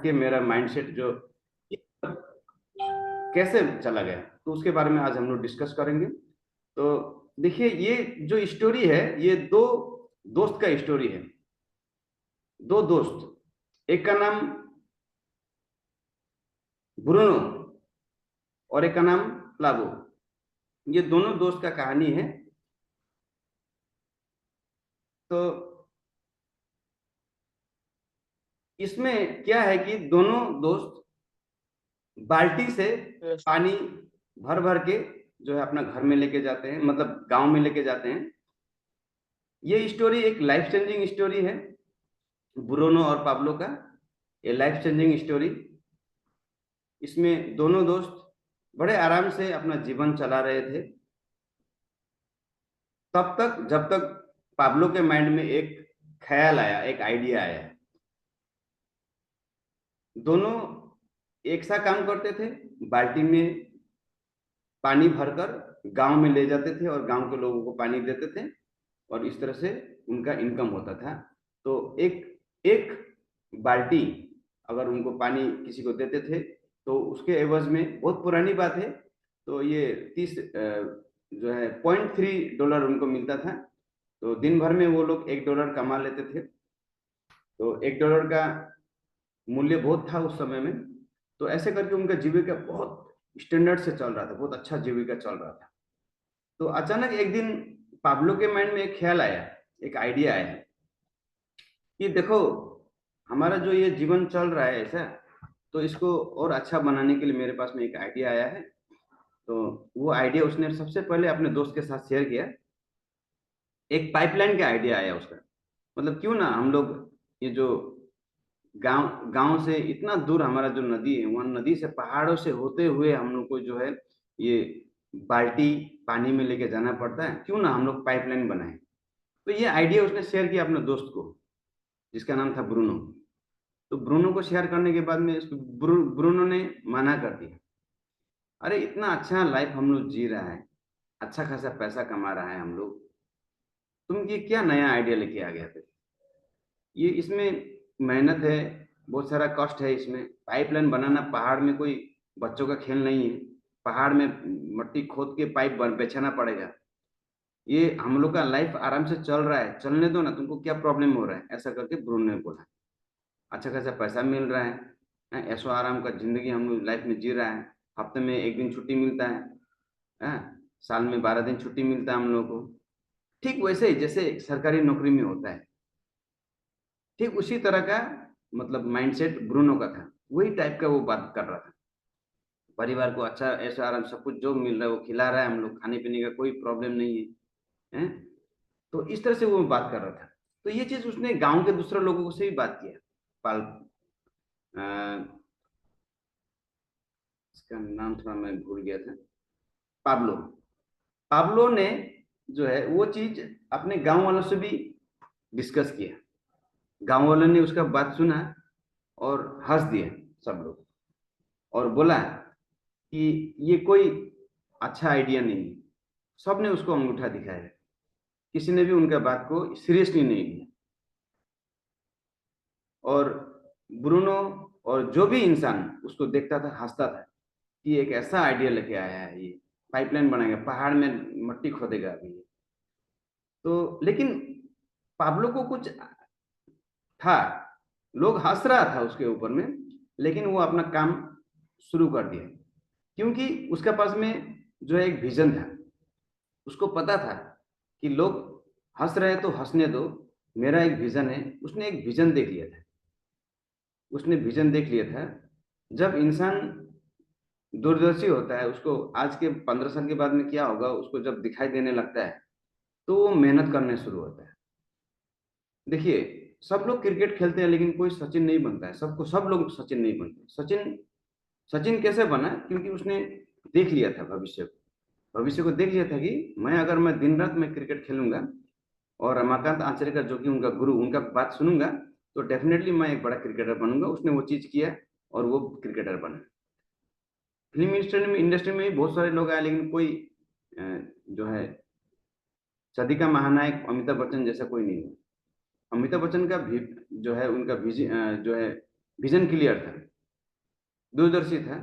कि मेरा माइंडसेट जो कैसे चला गया, तो उसके बारे में आज हम लोग डिस्कस करेंगे। तो देखिए, ये जो स्टोरी है, ये दो दोस्त का स्टोरी है। दो दोस्त, एक का नाम ब्रूनो और एक का नाम प्लाबो। ये दोनों दोस्त का कहानी है। तो इसमें क्या है कि दोनों दोस्त बाल्टी से पानी भर भर के जो है अपना घर में लेके जाते हैं, मतलब गांव में लेके जाते हैं। ये स्टोरी एक लाइफ चेंजिंग स्टोरी है, ब्रूनो और पाब्लो का। ये लाइफ चेंजिंग स्टोरी। इसमें दोनों दोस्त बड़े आराम से अपना जीवन चला रहे थे, तब तक जब तक पाब्लो के माइंड में एक ख्याल आया, एक आइडिया आया। दोनों एक सा काम करते थे, बाल्टी में पानी भरकर गांव में ले जाते थे और गांव के लोगों को पानी देते थे, और इस तरह से उनका इनकम होता था। तो एक एक बाल्टी अगर उनको पानी किसी को देते थे, तो उसके एवज में, बहुत पुरानी बात है, तो ये 30 जो है $0.3 उनको मिलता था। तो दिन भर में वो लोग $1 कमा लेते थे। तो $1 का मूल्य बहुत था उस समय में। तो ऐसे करके उनका जीविका बहुत स्टैंडर्ड से चल रहा था, बहुत अच्छा जीविका चल रहा था। तो अचानक एक दिन पाब्लो के माइंड में एक ख्याल आया, एक आइडिया आया कि देखो, हमारा जो ये जीवन चल रहा है ऐसा, तो इसको और अच्छा बनाने के लिए मेरे पास में एक आइडिया आया है। तो वो आइडिया उसने सबसे पहले अपने दोस्त के साथ शेयर किया। एक पाइपलाइन का आइडिया आया उसका। मतलब क्यों ना हम लोग ये जो गांव गांव से इतना दूर हमारा जो नदी है, वहां नदी से पहाड़ों से होते हुए हम लोग को जो है ये बाल्टी पानी में लेके जाना पड़ता है, क्यों ना हम लोग पाइपलाइन बनाएं। तो ये आइडिया उसने शेयर किया अपने दोस्त को, जिसका नाम था ब्रूनो। तो ब्रूनो को शेयर करने के बाद में ब्रूनो ने मना कर दिया। अरे, इतना अच्छा लाइफ हम लोग जी रहा है, अच्छा खासा पैसा कमा रहा है हम लोग, तुम ये क्या नया आइडिया लेके आ गया थे। ये इसमें मेहनत है, बहुत सारा कष्ट है इसमें। पाइपलाइन बनाना पहाड़ में कोई बच्चों का खेल नहीं है। पहाड़ में मट्टी खोद के पाइप बिछाना पड़ेगा। ये हम लोग का लाइफ आराम से चल रहा है, चलने दो ना, तुमको क्या प्रॉब्लम हो रहा है, ऐसा करके ब्रूनो ने बोला। अच्छा खासा पैसा मिल रहा है, ऐशो आराम का जिंदगी हम लोग लाइफ में जी रहा है। हफ्ते में एक दिन छुट्टी मिलता है, साल में 12 दिन छुट्टी मिलता है हम लोगों को। ठीक वैसे ही जैसे सरकारी नौकरी में होता है, ठीक उसी तरह का मतलब माइंडसेट ब्रूनो का था। वही टाइप का वो बात कर रहा था। परिवार को अच्छा ऐसा आराम सब कुछ जो मिल रहा है वो खिला रहा है, हम लोग खाने पीने का कोई प्रॉब्लम नहीं है, हैं? तो इस तरह से वो बात कर रहा था। तो ये चीज उसने गांव के दूसरे लोगों से भी बात किया। पाल अ, इसका नाम थोड़ा मैं भूल गया था। पाब्लो। पाब्लो ने जो है वो चीज अपने गांव वालों से भी डिस्कस किया। गांव वालों ने उसका बात सुना और हंस दिए सब लोग, और बोला कि ये कोई अच्छा आइडिया नहीं है। सबने उसको अंगूठा दिखाया, किसी ने भी उनका बात को सीरियसली नहीं लिया। और ब्रूनो और जो भी इंसान उसको देखता था हंसता था कि एक ऐसा आइडिया लेके आया है, ये पाइपलाइन बनाएगा, पहाड़ में मट्टी खोदेगा अभी ये। तो लेकिन पाब्लो को कुछ था, लोग हंस रहा था उसके ऊपर में, लेकिन वो अपना काम शुरू कर दिया, क्योंकि उसके पास में जो है एक विजन था। उसको पता था कि लोग हंस रहे हैं तो हंसने दो, मेरा एक विजन है। उसने एक विजन देख लिया था। उसने विजन देख लिया था। जब इंसान दूरदर्शी होता है, उसको आज के 15 साल के बाद में क्या होगा उसको जब दिखाई देने लगता है, तो वो मेहनत करने शुरू होता है। देखिए, सब लोग क्रिकेट खेलते हैं लेकिन कोई सचिन नहीं बनता है, सबको सब लोग सचिन नहीं बनते। सचिन सचिन कैसे बना, क्योंकि उसने देख लिया था भविष्य को। भविष्य को देख लिया था कि मैं अगर मैं दिन रात में क्रिकेट खेलूंगा और रमाकांत आचार्य का, जो कि उनका गुरु, उनका बात सुनूंगा, तो डेफिनेटली मैं एक बड़ा क्रिकेटर बनूंगा। उसने वो चीज किया और वो क्रिकेटर बना। फिल्म इंडस्ट्री में भी बहुत सारे लोग आए, लेकिन कोई अ, जो है सदी का महानायक अमिताभ बच्चन जैसा कोई नहीं है। अमिताभ बच्चन का भी जो है उनका जो है विजन क्लियर था, दूरदर्शी था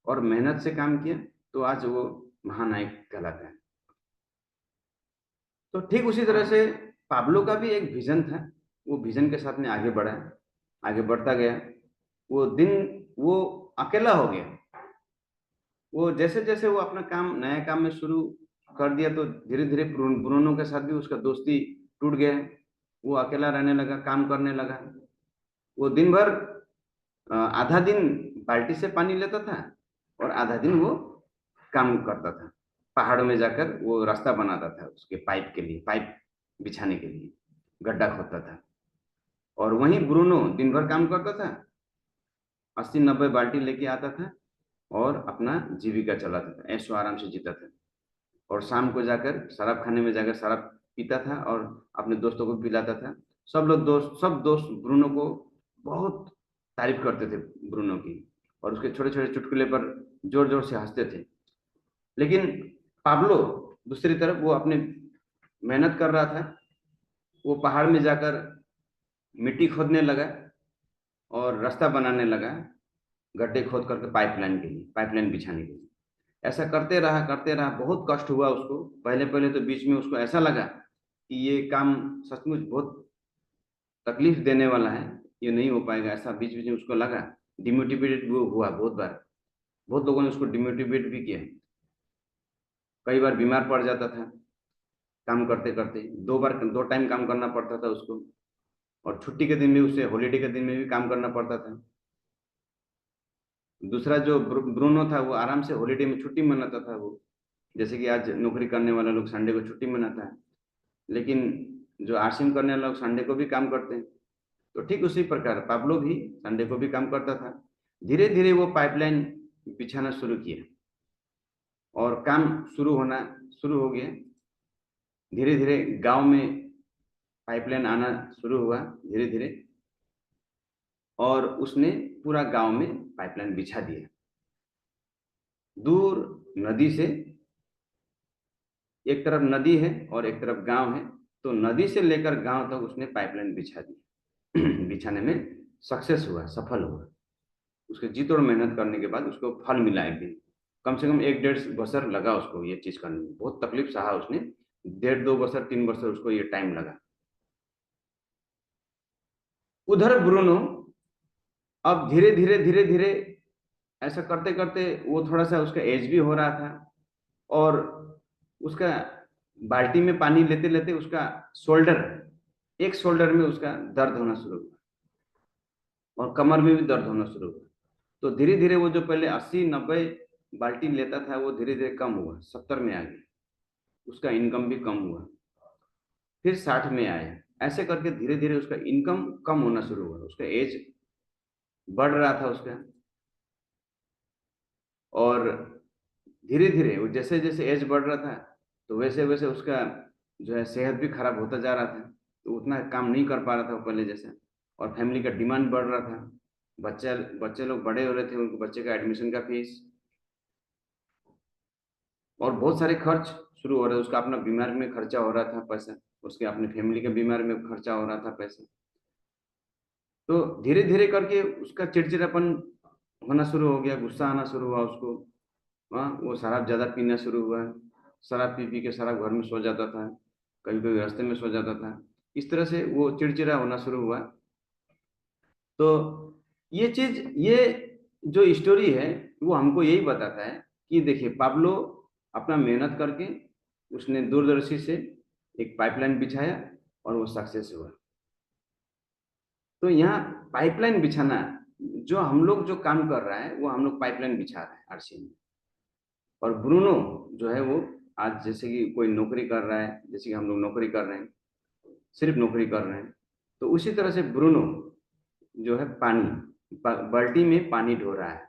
और मेहनत से काम किया, तो आज वो महानायक कहलाता है। तो ठीक उसी तरह से पाब्लो का भी एक विजन था, वो विजन के साथ में आगे बढ़ा, आगे बढ़ता गया। वो दिन वो अकेला हो गया। वो जैसे जैसे वो अपना काम नया काम में शुरू कर दिया, तो धीरे धीरे ब्रूनो के साथ भी उसका दोस्ती टूट गया। वो अकेला रहने लगा, काम करने लगा। वो दिन भर आधा दिन बाल्टी से पानी लेता था और आधा दिन वो काम करता था। पहाड़ों में जाकर वो रास्ता बनाता था उसके पाइप के लिए, पाइप बिछाने के लिए गड्ढा खोदता था। और वहीं ब्रूनो दिन भर काम करता था, 80-90 बाल्टी लेके आता था और अपना जीविका चलाता था, ऐशो आराम से जीता था। और शाम को जाकर शराब खाने में जाकर शराब पीता था और अपने दोस्तों को पिलाता था। सब दोस्त ब्रूनो को बहुत तारीफ करते थे, ब्रूनो की, और उसके छोटे छोटे चुटकुले पर जोर जोर से हंसते थे। लेकिन पाब्लो दूसरी तरफ वो अपने मेहनत कर रहा था। वो पहाड़ में जाकर मिट्टी खोदने लगा और रास्ता बनाने लगा, गड्ढे खोद करके पाइपलाइन के लिए, पाइपलाइन बिछाने के लिए। ऐसा करते रहा, बहुत कष्ट हुआ उसको। पहले पहले तो बीच में उसको ऐसा लगा कि ये काम सचमुच बहुत तकलीफ देने वाला है, ये नहीं हो पाएगा, ऐसा बीच बीच में उसको लगा। डिमोटिवेटेड वो हुआ बहुत बार, बहुत लोगों ने उसको डिमोटिवेट भी किया। कई बार बीमार पड़ जाता था काम करते करते, 2 टाइम काम करना पड़ता था उसको। और छुट्टी के दिन में उसे, हॉलीडे के दिन में भी काम करना पड़ता था। दूसरा जो ब्रूनो था वो आराम से हॉलीडे में छुट्टी मनाता था वो, जैसे कि आज नौकरी करने वाले लोग संडे को छुट्टी मनाता है। लेकिन जो आरसीएम करने वाले लोग संडे को भी काम करते हैं। तो ठीक उसी प्रकार पाब्लो भी संडे को भी काम करता था। धीरे धीरे वो पाइपलाइन बिछाना शुरू किया और काम शुरू हो गया। धीरे धीरे गांव में पाइपलाइन आना शुरू हुआ धीरे धीरे, और उसने पूरा गांव में पाइपलाइन बिछा दिया। दूर नदी से, एक तरफ नदी है और एक तरफ गांव है, तो नदी से लेकर गांव तक उसने पाइपलाइन बिछा दी। बिछाने में सक्सेस हुआ, सफल हुआ। उसके जी तोड़ मेहनत करने के बाद उसको फल मिला एक दिन। कम से कम 1-1.5 बरस लगा उसको ये चीज करने में, बहुत तकलीफ सहा उसने। 1.5-2 बरस, 3 बरस उसको ये टाइम लगा। उधर ब्रूनो अब धीरे धीरे ऐसा करते करते वो थोड़ा सा, उसका एज भी हो रहा था, और उसका बाल्टी में पानी लेते लेते उसका शोल्डर, एक शोल्डर में उसका दर्द होना शुरू हुआ और कमर में भी दर्द होना शुरू हुआ। तो धीरे धीरे वो जो पहले 80-90 बाल्टी लेता था वो धीरे धीरे कम हुआ, 70 में आ गया। उसका इनकम भी कम हुआ, फिर 60 में आया। ऐसे करके धीरे धीरे उसका इनकम कम होना शुरू हुआ। उसका एज बढ़ रहा था उसका, और धीरे धीरे वो जैसे जैसे एज बढ़ रहा था, तो वैसे वैसे उसका जो है सेहत भी खराब होता जा रहा था। तो उतना काम नहीं कर पा रहा था वो पहले जैसे। और फैमिली का डिमांड बढ़ रहा था, बच्चे बच्चे लोग बड़े हो रहे थे, उनको बच्चे का एडमिशन का फीस और बहुत सारे खर्च शुरू हो रहे थे। उसका अपना बीमारी में खर्चा हो रहा था पैसा, उसके अपने फैमिली के बीमारी में खर्चा हो रहा था पैसा। तो धीरे धीरे करके उसका चिड़चिड़ापन होना शुरू हो गया, गुस्सा आना शुरू हुआ उसको। हाँ, वो शराब ज्यादा पीना शुरू हुआ। शराब पी पी के शराब घर में सो जाता था, कभी कभी रास्ते में सो जाता था। इस तरह से वो चिड़चिड़ा होना शुरू हुआ। तो ये चीज, ये जो स्टोरी है वो हमको यही बताता है कि देखिए, पाब्लो अपना मेहनत करके उसने दूरदर्शी से एक पाइपलाइन बिछाया और वो सक्सेस हुआ। तो यहाँ पाइपलाइन बिछाना, जो हम लोग जो काम कर रहा है वो हम लोग पाइपलाइन बिछा रहे हैं आरसीएम में। और ब्रूनो जो है वो आज जैसे कि कोई नौकरी कर रहा है, जैसे कि हम लोग नौकरी कर रहे हैं, सिर्फ नौकरी कर रहे हैं, तो उसी तरह से ब्रूनो जो है पानी, बाल्टी में पानी ढो रहा है।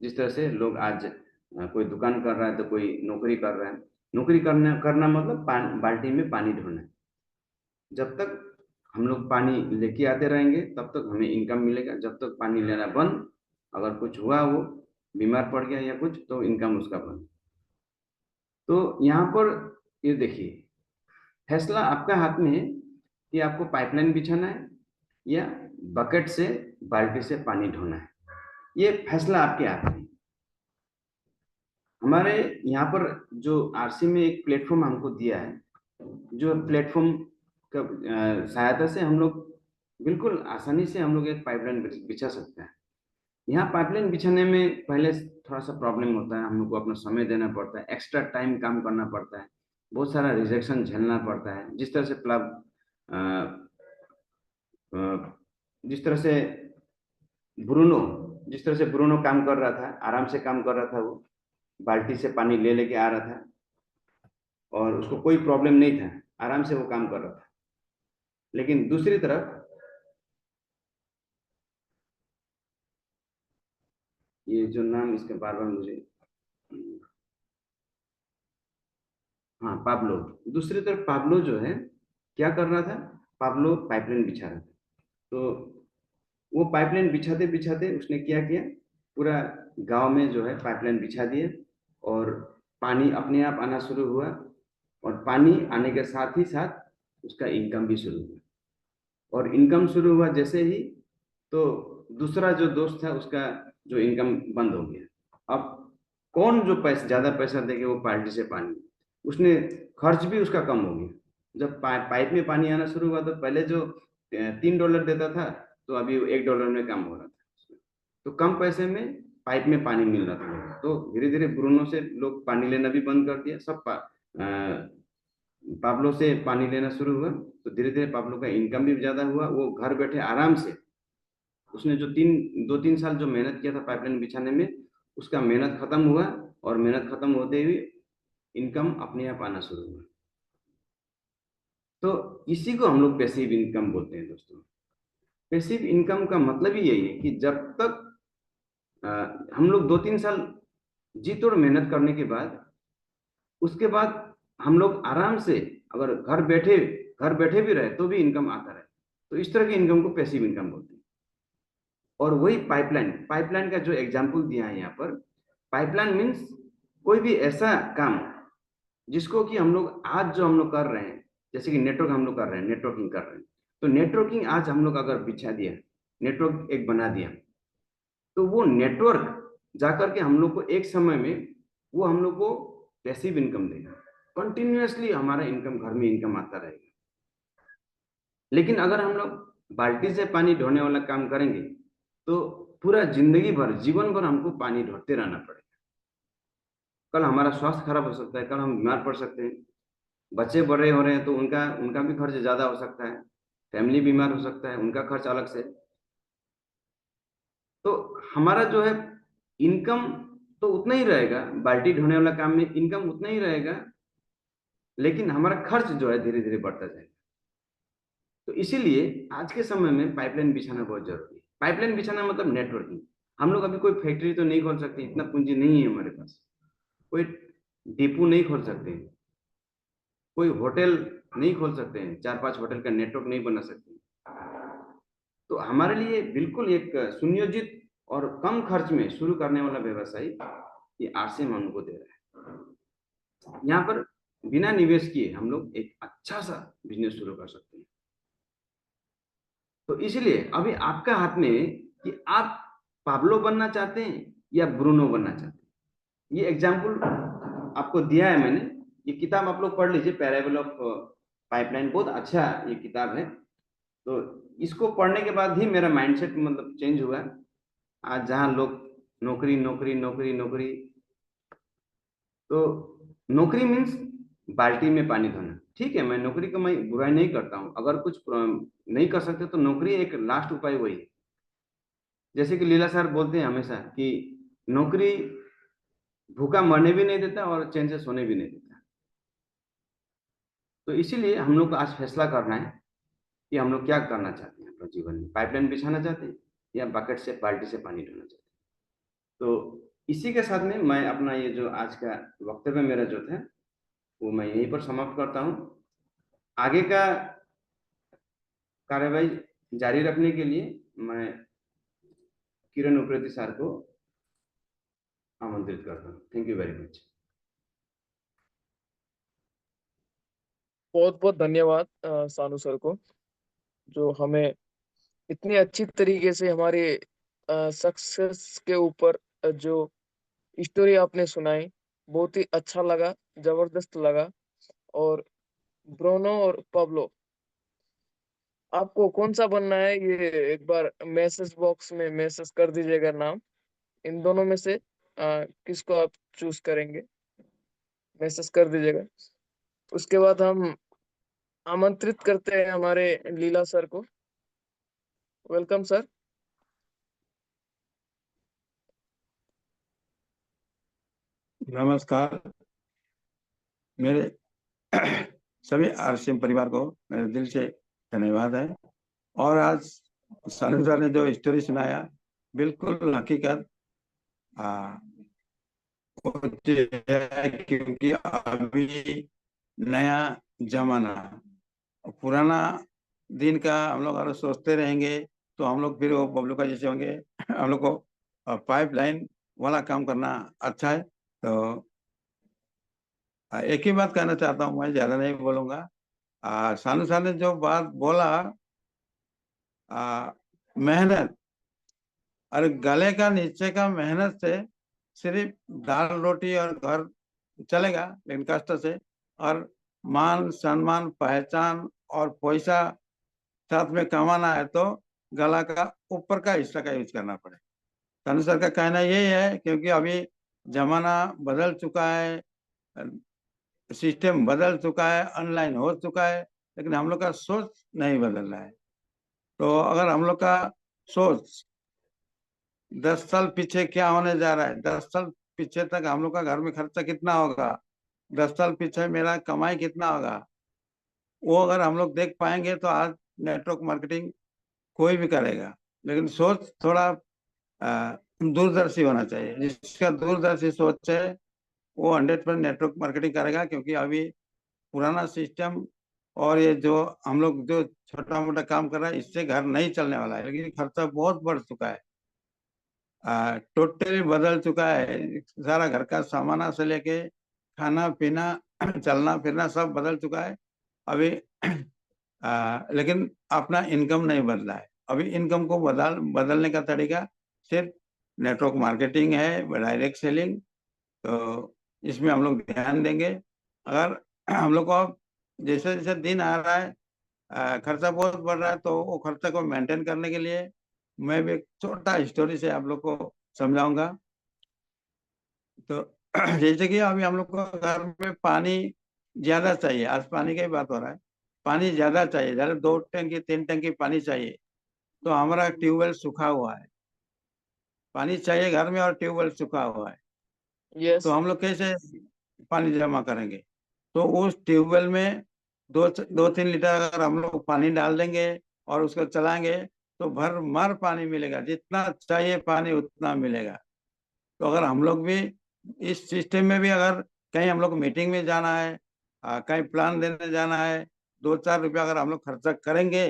जिस तरह से लोग आज कोई दुकान कर रहा है तो कोई नौकरी कर रहा है। नौकरी करना करना मतलब बाल्टी में पानी ढोना है। जब तक हम लोग पानी लेके आते रहेंगे तब तक हमें इनकम मिलेगा। जब तक पानी लेना बंद, अगर कुछ हुआ, वो बीमार पड़ गया या कुछ, तो इनकम उसका बंद। तो यहाँ पर ये देखिए, फैसला आपका हाथ में है कि आपको पाइपलाइन बिछाना है या बकेट से बाल्टी से पानी ढोना है, ये फैसला आपके हाथ में है। हमारे यहाँ पर जो आरसी में एक प्लेटफॉर्म हमको दिया है, जो प्लेटफॉर्म का सहायता से हम लोग बिल्कुल आसानी से हम लोग एक पाइपलाइन बिछा सकते हैं। यहाँ पाइपलाइन बिछाने में पहले थोड़ा सा प्रॉब्लम होता है, हम लोग को अपना समय देना पड़ता है, एक्स्ट्रा टाइम काम करना पड़ता है, बहुत सारा रिजेक्शन झेलना पड़ता है। जिस तरह से जिस तरह से ब्रूनो जिस तरह से ब्रूनो काम कर रहा था, आराम से काम कर रहा था, वो बाल्टी से पानी ले लेके आ रहा था और उसको कोई प्रॉब्लम नहीं था, आराम से वो काम कर रहा था। लेकिन दूसरी तरफ ये जो नाम इसका बार बार मुझे, हाँ पाब्लो, दूसरी तरफ पाब्लो जो है क्या कर रहा था, पाब्लो पाइपलाइन बिछा रहा था। तो वो पाइपलाइन बिछाते बिछाते उसने क्या किया, पूरा गांव में जो है पाइपलाइन बिछा दिए और पानी अपने आप आना शुरू हुआ, और पानी आने के साथ ही साथ उसका इनकम भी शुरू हुआ। और इनकम शुरू हुआ जैसे ही, तो दूसरा जो दोस्त था उसका जो इनकम बंद हो गया। अब कौन जो पैसा ज्यादा पैसा देके वो पार्टी से पानी, उसने खर्च भी उसका कम हो गया। जब पाइप में पानी आना शुरू हुआ तो पहले जो $3 देता था, तो अभी वो $1 में कम हो रहा था। तो कम पैसे में पाइप में पानी मिल रहा था लोगों को। तो धीरे धीरे ब्रूनो से लोग पानी लेना भी बंद कर दिया, सब पाब्लो से पानी लेना शुरू हुआ। तो धीरे धीरे पाब्लो का इनकम भी ज्यादा हुआ, वो घर बैठे आराम से, उसने जो 2-3 साल जो मेहनत किया था पाइपलाइन बिछाने में, उसका मेहनत खत्म हुआ, और मेहनत खत्म होते ही इनकम अपने आप आना शुरू हुआ। तो इसी को हम लोग पैसिव इनकम बोलते हैं दोस्तों। पैसिव इनकम का मतलब ही यही है कि जब तक अ, हम लोग 2-3 साल जी तोड़ मेहनत करने के बाद, उसके बाद हम लोग आराम से, अगर घर बैठे भी रहे तो भी इनकम आता रहे, तो इस तरह की इनकम को पैसिव इनकम बोलते हैं। और वही पाइपलाइन पाइपलाइन का जो एग्जाम्पल दिया है यहाँ पर, पाइपलाइन मीन्स कोई भी ऐसा काम जिसको कि हम लोग आज जो हम लोग कर रहे हैं, जैसे कि नेटवर्क हम लोग कर रहे हैं, नेटवर्किंग कर रहे हैं, तो नेटवर्किंग आज हम लोग अगर बिछा दिया, नेटवर्क एक बना दिया, तो वो नेटवर्क जाकर के हम लोग को एक समय में वो हम लोग को पैसिव इनकम देगा। कंटिन्यूअसली हमारा इनकम, घर में इनकम आता रहेगा। लेकिन अगर हम लोग बाल्टी से पानी ढोने वाला काम करेंगे, तो पूरा जिंदगी भर, जीवन भर हमको पानी ढोते रहना पड़ेगा। कल हमारा स्वास्थ्य खराब हो सकता है, कल हम बीमार पड़ सकते हैं, बच्चे बड़े हो रहे हैं तो उनका उनका भी खर्च ज्यादा हो सकता है, फैमिली बीमार हो सकता है, उनका खर्च अलग से। तो हमारा जो है इनकम तो उतना ही रहेगा, बाल्टी ढोने वाला काम में इनकम उतना ही रहेगा, लेकिन हमारा खर्च जो है धीरे धीरे बढ़ता जाएगा। तो इसीलिए आज के समय में पाइपलाइन बिछाना बहुत जरूरी है। पाइपलाइन बिछाना मतलब नेटवर्किंग। हम लोग अभी कोई फैक्ट्री तो नहीं खोल सकते, इतना पूंजी नहीं है हमारे पास, कोई डिपो नहीं खोल सकते, कोई होटल नहीं खोल सकते हैं, 4-5 होटल का नेटवर्क नहीं बना सकते। तो हमारे लिए बिल्कुल एक सुनियोजित और कम खर्च में शुरू करने वाला व्यवसाय ये आरसीएम हमको दे रहा है। यहाँ पर बिना निवेश किए हम लोग एक अच्छा सा बिजनेस शुरू कर सकते हैं। तो इसलिए अभी आपका हाथ में है कि आप पाब्लो बनना चाहते हैं या ब्रूनो बनना चाहते हैं। ये एग्जाम्पल आपको दिया है मैंने, ये किताब आप लोग पढ़ लीजिए, पैराबल ऑफ पाइपलाइन, बहुत अच्छा ये किताब है। तो इसको पढ़ने के बाद ही मेरा माइंडसेट मतलब चेंज हुआ। आज जहाँ लोग नौकरी नौकरी नौकरी नौकरी, तो नौकरी मीन्स बाल्टी में पानी धोना, ठीक है, मैं नौकरी को मैं बुराई नहीं करता हूँ, अगर कुछ नहीं कर सकते तो नौकरी एक लास्ट उपाय वही है। जैसे कि लीला सर बोलते हैं हमेशा कि नौकरी भूखा मरने भी नहीं देता और चैन से सोने भी नहीं देता। तो इसीलिए हम लोग को आज फैसला करना है कि हम लोग क्या करना चाहते हैं अपने जीवन में, पाइपलाइन बिछाना चाहते हैं या बकेट से बाल्टी से पानी ढोना चाहते हैं। तो इसी के साथ में मैं अपना ये जो आज का वक्तव्य मेरा जो था वो मैं यहीं पर समाप्त करता हूँ। आगे का कार्यवाही जारी रखने के लिए मैं किरण उप्रेती सर को आमंत्रित करता हूँ। Thank you very much. बहुत बहुत धन्यवाद सानू सर को, जो हमें इतनी अच्छी तरीके से हमारे सक्सेस के ऊपर जो स्टोरी आपने सुनाई, बहुत ही अच्छा लगा, जबरदस्त लगा। और ब्रोनो और पब्लो, आपको कौन सा बनना है ये एक बार मैसेज बॉक्स में मैसेज कर दीजिएगा नाम। इन दोनों में से किसको आप चूज करेंगे, मैसेज कर दीजिएगा। उसके बाद हम आमंत्रित करते हैं हमारे लीला सर को। Welcome sir. नमस्कार। मेरे सभी आरसीएम परिवार को मेरे दिल से धन्यवाद है। और आज सानू सर ने जो स्टोरी सुनाया, बिल्कुल हकीकत आ, होती है, क्योंकि अभी नया जमाना, पुराना दिन का हम लोग अगर सोचते रहेंगे तो हम लोग फिर वो बबलू का जैसे होंगे। हम लोग को पाइपलाइन वाला काम करना अच्छा है। तो एक ही बात कहना चाहता हूँ, मैं ज्यादा नहीं बोलूंगा। सानू सर ने जो बात बोला, मेहनत और गले का नीचे का मेहनत से सिर्फ दाल रोटी और घर चलेगा, लेकिन कष्ट से और मान सम्मान पहचान और पैसा साथ में कमाना है तो गला का ऊपर का हिस्सा का यूज करना पड़े। सानू सर का कहना यही है, क्योंकि अभी जमाना बदल चुका है, सिस्टम बदल चुका है, ऑनलाइन हो चुका है, लेकिन हम लोग का सोच नहीं बदल रहा है। तो अगर हम लोग का सोच 10 साल पीछे क्या होने जा रहा है, 10 साल पीछे तक हम लोग का घर में खर्चा कितना होगा, 10 साल पीछे मेरा कमाई कितना होगा, वो अगर हम लोग देख पाएंगे तो आज नेटवर्क मार्केटिंग कोई भी करेगा। लेकिन सोच थोड़ा दूरदर्शी होना चाहिए। जिसका दूरदर्शी सोच है वो 100% नेटवर्क मार्केटिंग करेगा, क्योंकि अभी पुराना सिस्टम और ये जो हम लोग जो छोटा मोटा काम कर रहा है, इससे घर नहीं चलने वाला है, लेकिन खर्चा बहुत बढ़ चुका है। टोटली बदल चुका है। सारा घर का सामान से लेके खाना पीना चलना फिरना सब बदल चुका है अभी। लेकिन अपना इनकम नहीं बदला है। अभी इनकम को बदलने का तरीका सिर्फ नेटवर्क मार्केटिंग है, डायरेक्ट सेलिंग। तो इसमें हम लोग ध्यान देंगे। अगर हम लोग को जैसे जैसे दिन आ रहा है, खर्चा बहुत बढ़ रहा है, तो वो खर्चा को मेंटेन करने के लिए मैं भी एक छोटा स्टोरी से आप लोग को समझाऊंगा। तो जैसे कि अभी हम लोग को घर में पानी ज्यादा चाहिए, आज पानी का ही बात हो रहा है। पानी ज्यादा चाहिए, ज्यादा 2 टंकी 3 टंकी पानी चाहिए। तो हमारा ट्यूबवेल सूखा हुआ है, पानी चाहिए घर में और ट्यूबवेल सूखा हुआ है। यस। तो हम लोग कैसे पानी जमा करेंगे? तो उस ट्यूबवेल में 2-3 लीटर अगर हम लोग पानी डाल देंगे और उसको चलाएंगे, तो भर मार पानी मिलेगा, जितना चाहिए पानी उतना मिलेगा। तो अगर हम लोग भी इस सिस्टम में भी अगर कहीं हम लोग मीटिंग में जाना है, कहीं प्लान देने जाना है, 2-4 रुपया अगर हम लोग खर्चा करेंगे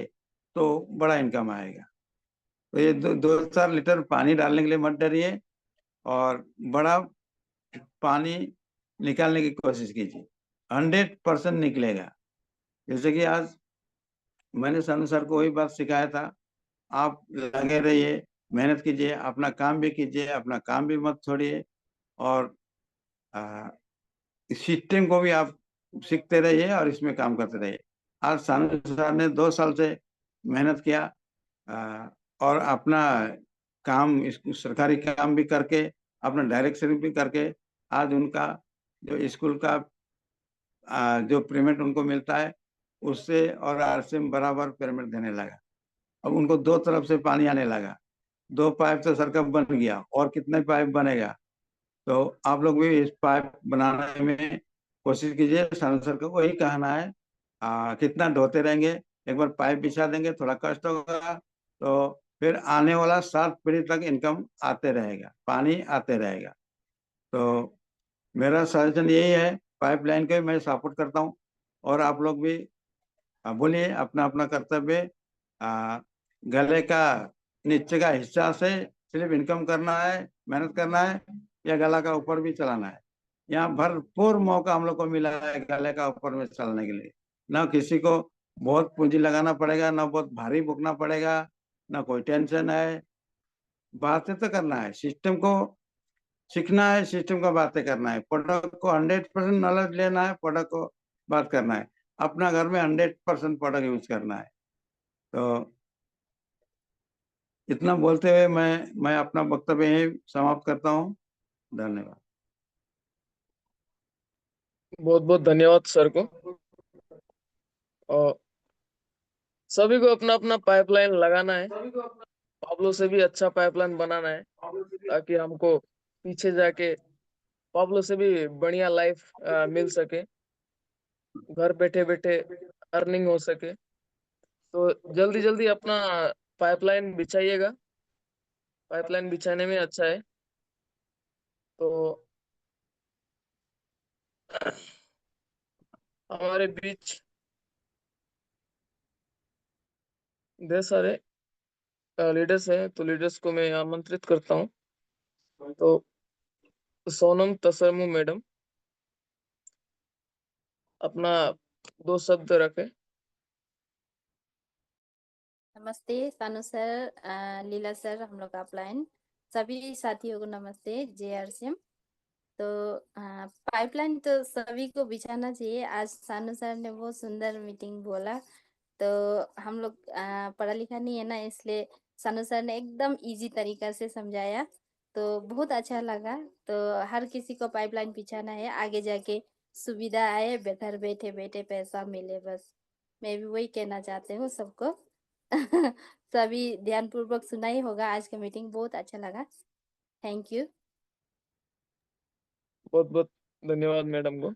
तो बड़ा इनकम आएगा। तो ये 2-4 लीटर पानी डालने के लिए मत डरिए, और बड़ा पानी निकालने की कोशिश कीजिए। 100% निकलेगा। जैसे कि आज मैंने सानू सर को वही बात सिखाया था, आप लगे रहिए, मेहनत कीजिए, अपना काम भी कीजिए, अपना काम भी मत छोड़िए, और सिस्टम को भी आप सीखते रहिए और इसमें काम करते रहिए। आज सानू सर ने 2 साल से मेहनत किया, आ, और अपना काम सरकारी काम भी करके, अपना डायरेक्ट सेलिंग भी करके, आज उनका जो स्कूल का जो पेमेंट उनको मिलता है, उससे और आरसीएम बराबर पेमेंट देने लगा। अब उनको दो तरफ से पानी आने लगा। 2 पाइप तो सर का बन गया, और कितने पाइप बनेगा? तो आप लोग भी इस पाइप बनाने में कोशिश कीजिए। सानू सर का वही कहना है। कितना ढोते रहेंगे, एक बार पाइप बिछा देंगे, थोड़ा कष्ट होगा, तो फिर आने वाला 7 पीढ़ी तक इनकम आते रहेगा, पानी आते रहेगा। तो मेरा सजेशन यही है, पाइपलाइन को मैं सपोर्ट करता हूँ। और आप लोग भी बोलिए, अपना अपना कर्तव्य। आ, गले का नीचे का हिस्सा से सिर्फ इनकम करना है, मेहनत करना है, या गला का ऊपर भी चलाना है? यहाँ भरपूर मौका हम लोग को मिला है गले का ऊपर में चलने के लिए। ना किसी को बहुत पूंजी लगाना पड़ेगा, ना बहुत भारी भुगतना पड़ेगा। ना कोई टेंशन है। बातें तो करना है, सिस्टम को सीखना है, सिस्टम का बातें करना है। प्रोडक्ट को 100% नॉलेज लेना है, प्रोडक्ट को बात करना है। अपना घर में 100% प्रोडक्ट यूज करना है। तो इतना बोलते हुए मैं अपना वक्तव्य यही समाप्त करता हूँ। धन्यवाद। बहुत बहुत धन्यवाद सर को। और सभी को अपना अपना पाइपलाइन लगाना है, पाब्लो से भी अच्छा पाइपलाइन बनाना है, ताकि हमको पीछे जाके पाब्लो से भी बढ़िया लाइफ मिल सके, घर बैठे बैठे अर्निंग हो सके। तो जल्दी जल्दी अपना पाइपलाइन बिछाइएगा, पाइपलाइन बिछाने में अच्छा है। तो हमारे बीच ढेर सारे लीडर्स हैं, तो लीडर्स को मैं आमंत्रित करता हूँ। तो सोनम तसरमू मैडम अपना 2 शब्द रखें। नमस्ते सानू सर, लीला सर, हम लोग अपलाइन सभी साथियों को नमस्ते। JRCM। तो पाइपलाइन तो सभी को बिछाना चाहिए। आज सानू सर ने बहुत सुंदर मीटिंग बोला। तो हम लोग पढ़ा लिखा नहीं है ना, इसलिए सानू सर ने एकदम इजी तरीका से समझाया, तो बहुत अच्छा लगा। तो हर किसी को पाइपलाइन बिछाना है, आगे जाके सुविधा आए, घर बैठे बैठे पैसा मिले। बस मैं भी वही कहना चाहती हूँ सबको। सभी ध्यानपूर्वक सुना ही होगा। आज का मीटिंग बहुत अच्छा लगा। Thank you. बहुत बहुत धन्यवाद मैडम को।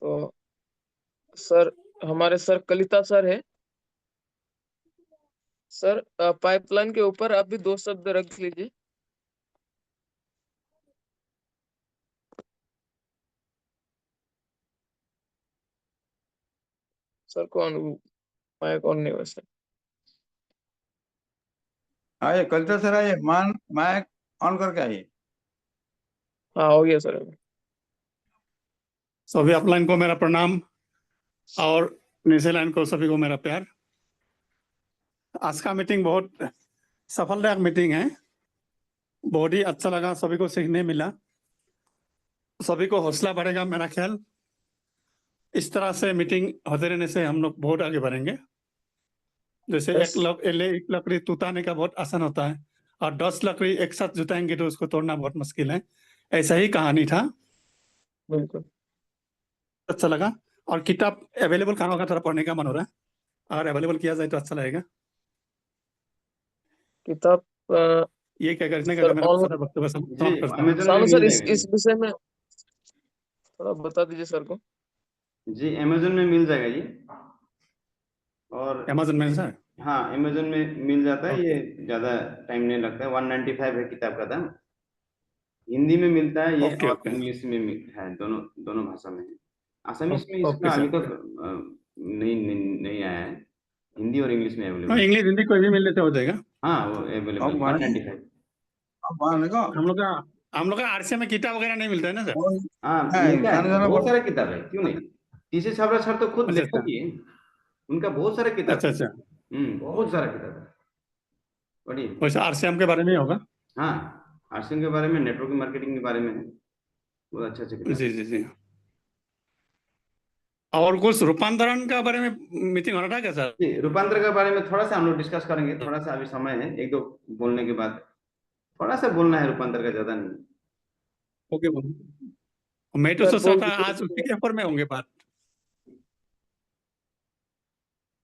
तो सर, हमारे सर कलिता सर है। सर, पाइपलाइन के ऊपर आप भी 2 शब्द रख लीजिए। सर को माइक ऑन नहीं वैसे। आइए कलिता सर, आइए, माइक ऑन करके आइए। हाँ, हो गया सर। सभी अपलाइन को मेरा प्रणाम और नीचे लाइन को सभी को मेरा प्यार। आज का मीटिंग बहुत सफलदायक मीटिंग है, बहुत ही अच्छा लगा, सभी को सीखने मिला, सभी को हौसला बढ़ेगा मेरा ख्याल। इस तरह से मीटिंग होते रहने से हम लोग बहुत आगे बढ़ेंगे। जैसे Yes. एक लकड़ी जुटाने का बहुत आसान होता है, और 10 लकड़ी एक साथ जुटाएंगे तो उसको तोड़ना बहुत मुश्किल है। ऐसा ही कहानी था। बिल्कुल। अच्छा लगा। और किताब अवेलेबल कहाँ होगा, थोड़ा पढ़ने का मन हो रहा है, अगर अवेलेबल किया जाए तो अच्छा लगेगा। किताब ये क्या करने का सर मेरा ऑनलाइन। सारा वक्तव्य जी समाप्त करता हूँ। अमेजन में सानू मिल सर, जाएगा इस विषय में थोड़ा बता दीजिए सर को। जी अमेजन में मिल जाएगा ये। और अमेजन में सर? हाँ अमेजन में मिल जाता है ओके। ये, ज्यादा टाइम नहीं लगता है। 195 है किताब का दाम। हिंदी में मिलता है ये ओके और ओके इंग्लिश में है, दोनों दोनों भाषा में है। असमीज में ओके इसका सर। अभी तक नहीं आया है। हिंदी और इंग्लिश में हाँ, अवेलेबल है। इंग्लिश हिंदी कोई भी मिल लेते हो जाएगा। हाँ वो अवेलेबल अब माने 195। अब माने को हम लोग का आरसीएम में किताब वगैरह नहीं मिलता है ना सर? हाँ नहीं, मिलता है, सानू सर बहुत बोल। सारा किताब है, क्यों नहीं। टीसी छाबड़ा सर तो खुद अच्छा देखो अच्छा कि उनका बहुत सारा किताब अच्छा है। अच्छा। बहुत सारा किताब है, बढ़िया। वैसे आरसीएम के बारे में ही होगा। हाँ आरसीएम के बारे में, नेटवर्क मार्केटिंग के बारे में है, बहुत अच्छे अच्छे किताब। जी जी जी। और कुछ रूपांतरण का बारे में मीटिंग हो रहा था क्या सर? जी रूपांतर के बारे में थोड़ा सा हम लोग डिस्कस करेंगे, थोड़ा सा अभी समय है, एक दो बोलने के बाद थोड़ा सा बोलना है रूपांतर का, ज्यादा नहीं। ओके मैं तो सर सोच रहा बोल था दीजिए। आज उसी के ऊपर में होंगे बात।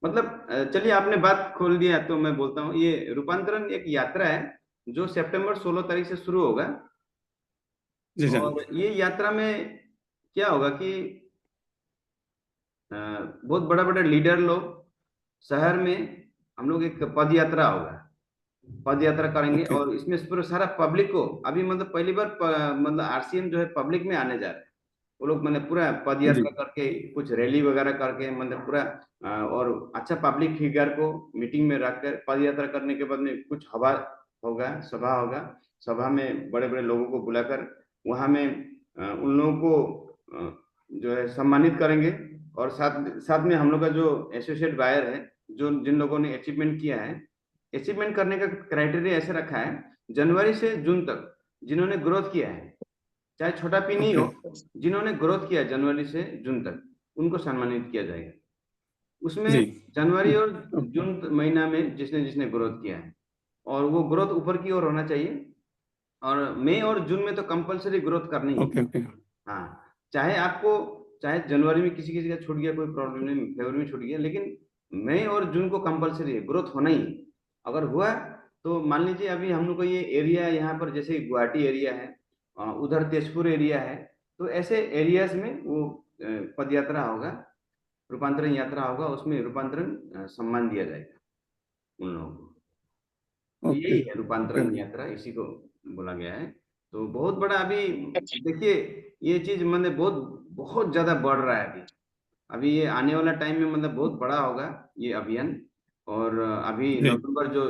मतलब चलिए आपने बात खोल दिया तो मैं बोलता हूँ। ये रूपांतरण एक यात्रा है जो सितंबर 16 तारीख से शुरू होगा। जी सर। और ये यात्रा में क्या होगा कि बहुत बड़ा बड़ा लीडर लोग शहर में, हम लोग एक पद यात्रा होगा, पद यात्रा करेंगे। ओके। और इसमें पूरे सारा पब्लिक को, अभी मतलब पहली बार मतलब आरसीएम जो है पब्लिक में आने जा रहा है। वो लोग मतलब पूरा पद जी यात्रा करके, कुछ रैली वगैरह करके, मतलब पूरा और अच्छा पब्लिक फिगर को मीटिंग में रखकर पद यात्रा करने के बाद में कुछ हवा होगा, सभा होगा। सभा में बड़े बड़े लोगों को बुलाकर वहां में उन लोगों को जो है सम्मानित करेंगे। और साथ साथ में हम लोग का जो एसोसिएट बायर है जो जिन लोगों ने अचीवमेंट किया है, अचीवमेंट करने का क्राइटेरिया ऐसे रखा है, जनवरी से जून तक जिन्होंने ग्रोथ किया है, चाहे छोटा पी नहीं हो, जिन्होंने ग्रोथ किया जनवरी से जून तक, उनको सम्मानित किया जाएगा। उसमें जी जनवरी और जून महीना में जिसने जिसने ग्रोथ किया है, और वो ग्रोथ ऊपर की ओर होना चाहिए। और मई और जून में तो कंपलसरी ग्रोथ करनी है। ओके ओके हाँ, चाहे जनवरी में किसी किसी का छूट गया, कोई प्रॉब्लम नहीं, फरवरी में छूट गया, लेकिन मई और जून को कंपलसरी है, ग्रोथ होना ही है। अगर हुआ तो मान लीजिए अभी हम लोग को ये एरिया यहाँ पर, जैसे गुवाहाटी एरिया है, उधर तेजपुर एरिया है, तो ऐसे एरियाज में वो पद यात्रा होगा, रूपांतरण यात्रा होगा, उसमें रूपांतरण सम्मान दिया जाएगा उन लोगों को। तो ओके यही है रूपांतरण ओके यात्रा, इसी को बोला गया है। तो बहुत बड़ा अभी देखिए, ये चीज मतलब बहुत बहुत ज्यादा बढ़ रहा है अभी। अभी ये आने वाला टाइम में मतलब बहुत बड़ा होगा ये अभियान। और अभी जी नवंबर जो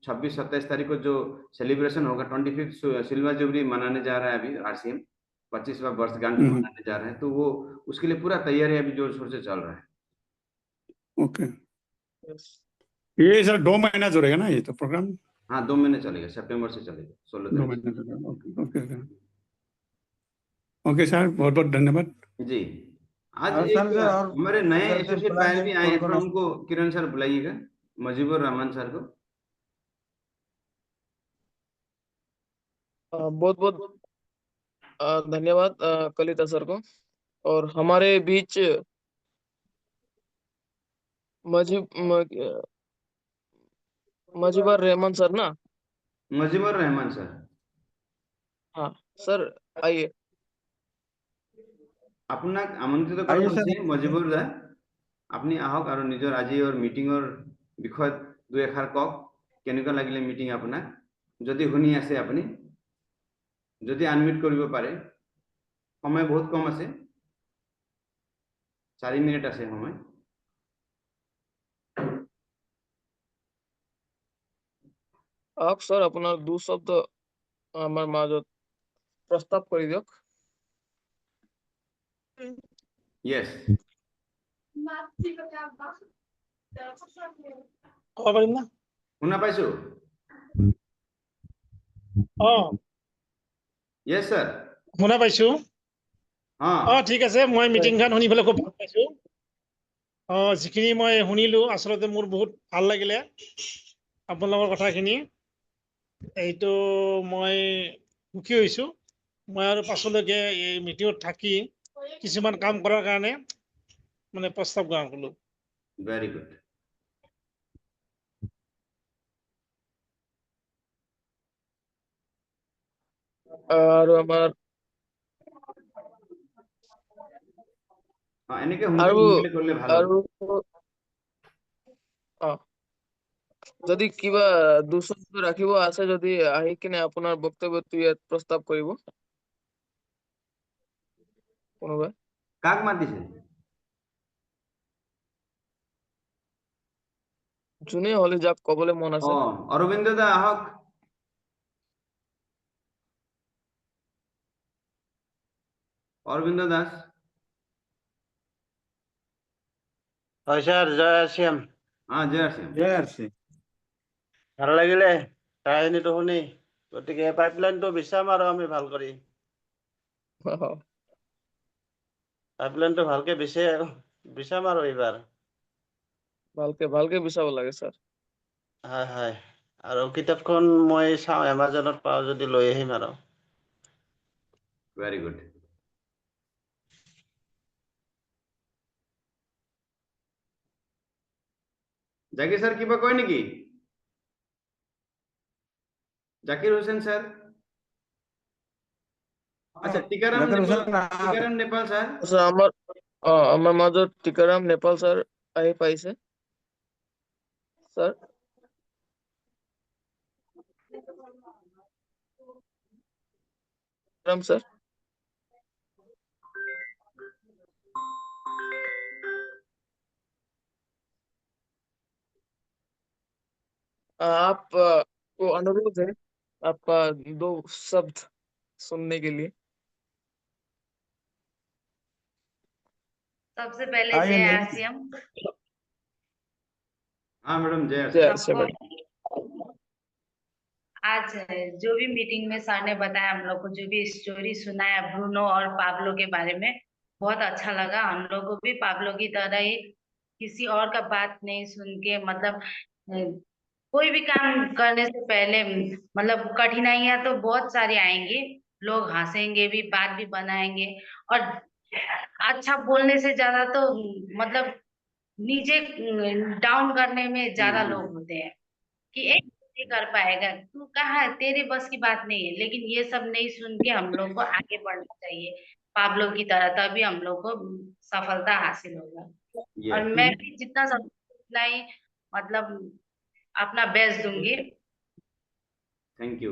26-27 तारीख को जो सेलिब्रेशन होगा, 25th सिल्वर जुबली मनाने जा रहा है अभी RCM, 25वां वर्षगांठ मनाने जा रहे हैं, तो वो उसके लिए पूरा तैयारी अभी जोर शोर से चल रहा है। ओके। ये सर 2 महीना जो रहेगा ना ये तो प्रोग्राम? हाँ, 2 महीने चलेगा, सितंबर से चलेगा 16 2 तारीख महीना चलेगा। Okay okay okay okay sir, बहुत बहुत धन्यवाद। जी। आज और एक सर और हमारे नए इधर से एसोसिएट प्लान बायर है भी आए कौन हैं, कौन थोड़ा उनको किरण सर बुलाइएगा, मुजीबुर रहमान सर को। बहुत बहुत धन्यवाद कलिता सर को। और हमारे बीच मजीबर रहमान सर ना? मुजीबुर रहमान सर, हाँ सर, आइए। আপোনাক আমন্ত্রিত কৰা आइए হৈছে सर। মুজিবুৰ দা, আপুনি আহক আৰু নিজৰ আজি মিটিঙৰ বিষয়ত দুই এষাৰ কওক, কেনেকুৱা লাগিলে মিটিং আপোনাক, যদি শুনি আছে আপুনি, যদি আনমিউট কৰিব পাৰে। সময় বহুত কম আছে, 4 মিনিট আছে সময়। আহক সৰ, আপোনাৰ 2 শব্দ আমাৰ মাজত প্ৰস্তাৱ কৰি দিয়ক। ইয়েস, ক'ব পাৰিম না? শুনা পাইছো? Yes sir. শুনা পাইছো। হ্যাঁ, ঠিক আছে, মই মিটিংখন শুনি পেলাই খুব ভাল পাইছো। যিখিনি মই শুনিলো আচলতে মোৰ বহুত ভাল লাগিলে আপোনালোকৰ কথাখিনি। এইটো মই সুখী হৈছো। মই আৰু পাছলৈকে এই মিটিঙত থাকি কিছুমান কাম কৰাৰ কাৰণে মানে প্ৰস্তাৱ গ্ৰহণ কৰিলো। Very good. আৰু আমাৰ এনেকে আৰু সোনকালে করলে ভালো। আৰু যদি কিবা 2 শব্দ ৰাখিব আছে, যদি আহি কিনে আপোনাৰ বক্তব্যটো ইয়াত প্ৰস্তাৱ কৰিব কোনোবা। কাক মাতিছে? যোনে হলে যাক কবলৈ মন আছে। অরবিন্দ দা আহক। অরবিন্দ দাস। হয় স্যার, জয় শ্যাম। হ্যাঁ, জয় শ্যাম। जय RC। ভাল লাগিলে কাহিনীটো শুনি। গতিকে পাইপলাইনটো বিচাম আৰু আমি ভাল কৰি পাইপলাইনটো ভালকে বিচাম আৰু এইবাৰ। ভালকে ভালকে বিচাব লাগে স্যার। হয় হয়, আৰু কিতাপখন মই চাওঁ, এমাজনত পাওঁ যদি লৈ আহিম আৰু। Very good. জাকির স্যার কিবা কয় নেকি? জাকির হোসেন স্যার। আচ্ছা, টিকারাম জাকির নেপাল, হোসেন টিকারাম নেপাল স্যার। স্যার আমাৰ মাজত টিকাৰাম নেপাল স্যার আহি পাইছে। Sir Ram sir. आप को अनुरोध है आपका 2 शब्द सुनने के लिए। सबसे पहले आइए जय नहीं। आरसीएम। हाँ मैडम, जय जय आर से सिंह। मैडम। आज जो भी मीटिंग में सर ने बताया हम लोग को, जो भी स्टोरी सुनाया ब्रूनो और पाब्लो के बारे में, बहुत अच्छा लगा। हम लोग को भी पाब्लो की तरह ही किसी और का बात नहीं सुन के, मतलब कोई भी काम करने से पहले मतलब कठिनाइयां तो बहुत सारी आएंगी, लोग हंसेंगे भी, बात भी बनाएंगे, और अच्छा बोलने से ज्यादा तो मतलब नीचे डाउन करने में ज्यादा लोग होते हैं कि एक नहीं कर पाएगा, तू कहाँ है, तेरे बस की बात नहीं है। लेकिन ये सब नहीं सुन के हम लोग को आगे बढ़ना चाहिए पाब्लो की तरह, तभी हम लोग को सफलता हासिल होगा। और मैं भी जितना सब उतना ही मतलब अपना बेस्ट दूंगी। Thank you.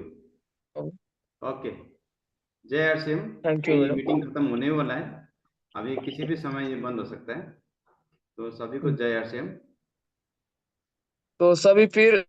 ओके, जय आर सिंह। थैंक यू ये मैडम। मीटिंग खत्म होने वाला है, अभी किसी भी समय ये बंद हो सकता है। तो सभी को जय आर सिंह। तो सभी फिर